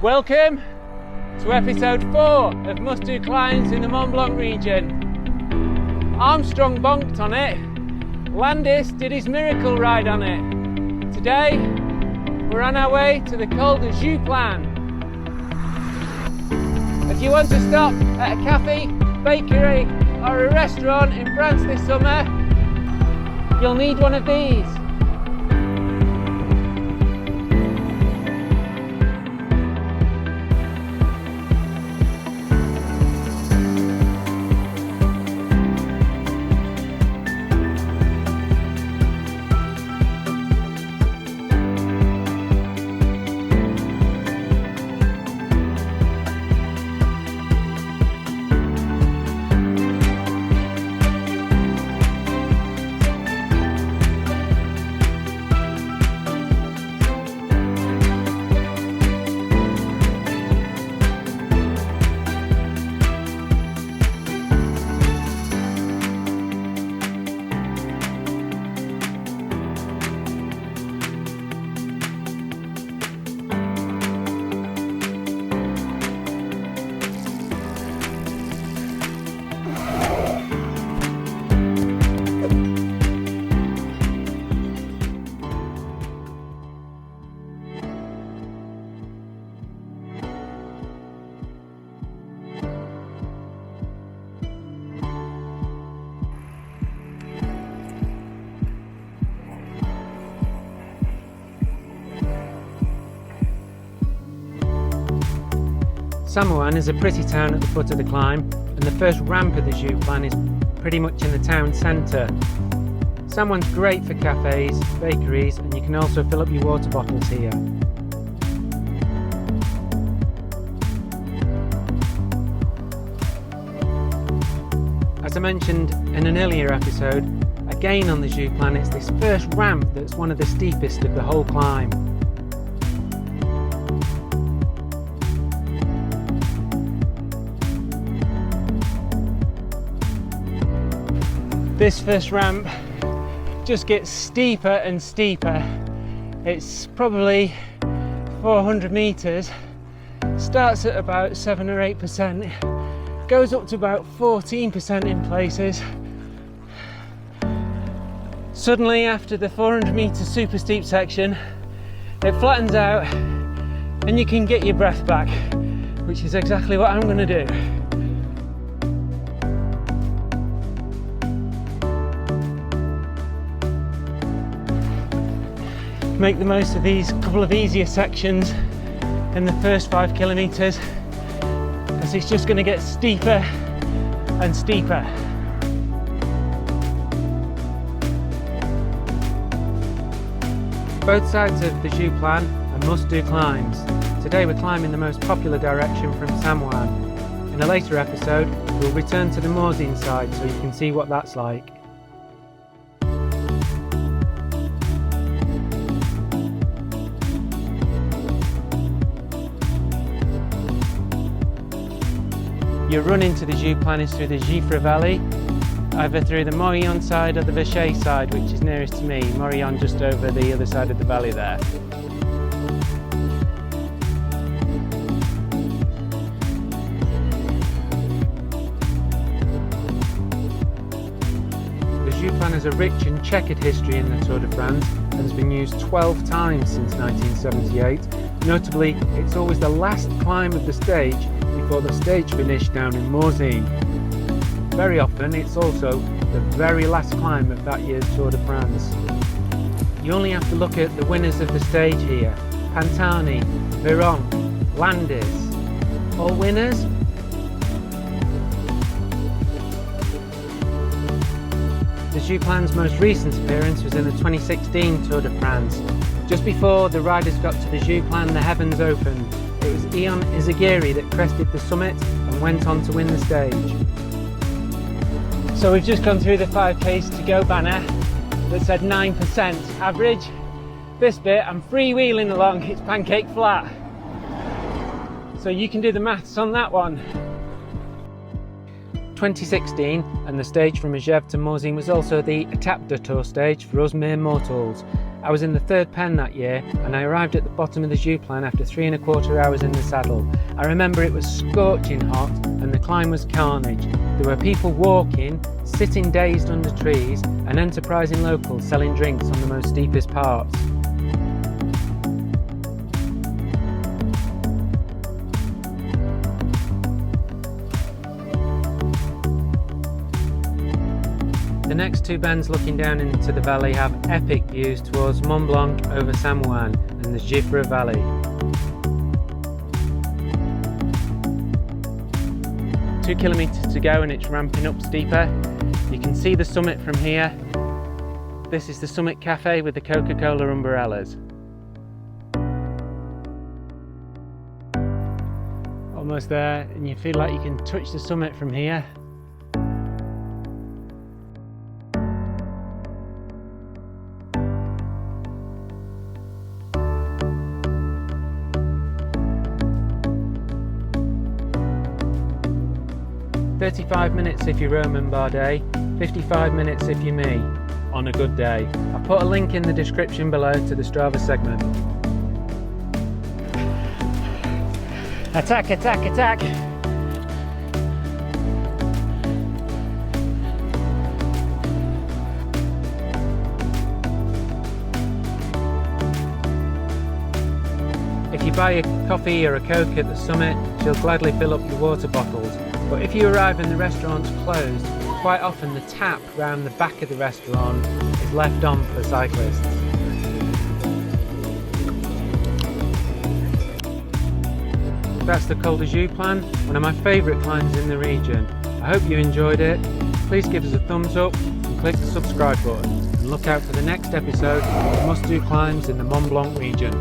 Welcome to episode 4 of must-do climbs in the Mont Blanc region. Armstrong bonked on it, Landis did his miracle ride on it. Today we're on our way to the Col de Joux Plane. If you want to stop at a cafe, bakery or a restaurant in France this summer, you'll need one of these. Samoëns is a pretty town at the foot of the climb, and the first ramp of the Joux Plane is pretty much in the town centre. Samoëns is great for cafes, bakeries, and you can also fill up your water bottles here. As I mentioned in an earlier episode, again on the Joux Plane, it's this first ramp that's one of the steepest of the whole climb. This first ramp just gets steeper and steeper. It's probably 400 metres, starts at about 7 or 8%, goes up to about 14% in places. Suddenly, after the 400 metre super steep section, it flattens out and you can get your breath back, which is exactly what I'm going to do. Make the most of these couple of easier sections in the first 5 kilometres, as it's just going to get steeper and steeper. Both sides of the Joux Plane are must-do climbs. Today we're climbing the most popular direction from Samoëns. In a later episode we'll return to the Morzine side so you can see what that's like. Your run into the Joux Plane is through the Gifre Valley, either through the Morillon side or the Vacher side, which is nearest to me. Morillon just over the other side of the valley there. The Joux Plane has a rich and checkered history in the Tour de France and has been used 12 times since 1978. Notably, it's always the last climb of the stage before the stage finish down in Morzine. Very often it's also the very last climb of that year's Tour de France. You only have to look at the winners of the stage here: Pantani, Veron, Landis, all winners. The Joux Plane's most recent appearance was in the 2016 Tour de France. Just before the riders got to the Joux Plane, the heavens opened. It was Ion Izagirre that crested the summit and went on to win the stage. So we've just gone through the 5Ks to go banner that said 9% average. This bit I'm freewheeling along, it's pancake flat. So you can do the maths on that one. 2016, and the stage from Megève to Morzine was also the Étape de Tour stage for us mere mortals. I was in the third pen that year and I arrived at the bottom of the Joux Plane after 3¼ hours in the saddle. I remember it was scorching hot and the climb was carnage. There were people walking, sitting dazed under trees, and enterprising locals selling drinks on the most steepest parts. The next two bends looking down into the valley have epic views towards Mont Blanc over Samoëns and the Gifre Valley. Two kilometres to go and it's ramping up steeper. You can see the summit from here. This is the Summit Cafe with the Coca-Cola umbrellas. Almost there, and you feel like you can touch the summit from here. "35 minutes if you're Roman Bardet, 55 minutes if you're me, on a good day." I'll put a link in the description below to the Strava segment. Attack, attack, attack! If you buy a coffee or a Coke at the summit, she'll gladly fill up your water bottles. But if you arrive and the restaurant's closed, quite often the tap round the back of the restaurant is left on for cyclists. That's the Col de Joux Plane, one of my favourite climbs in the region. I hope you enjoyed it. Please give us a thumbs up and click the subscribe button, and look out for the next episode of must-do climbs in the Mont Blanc region.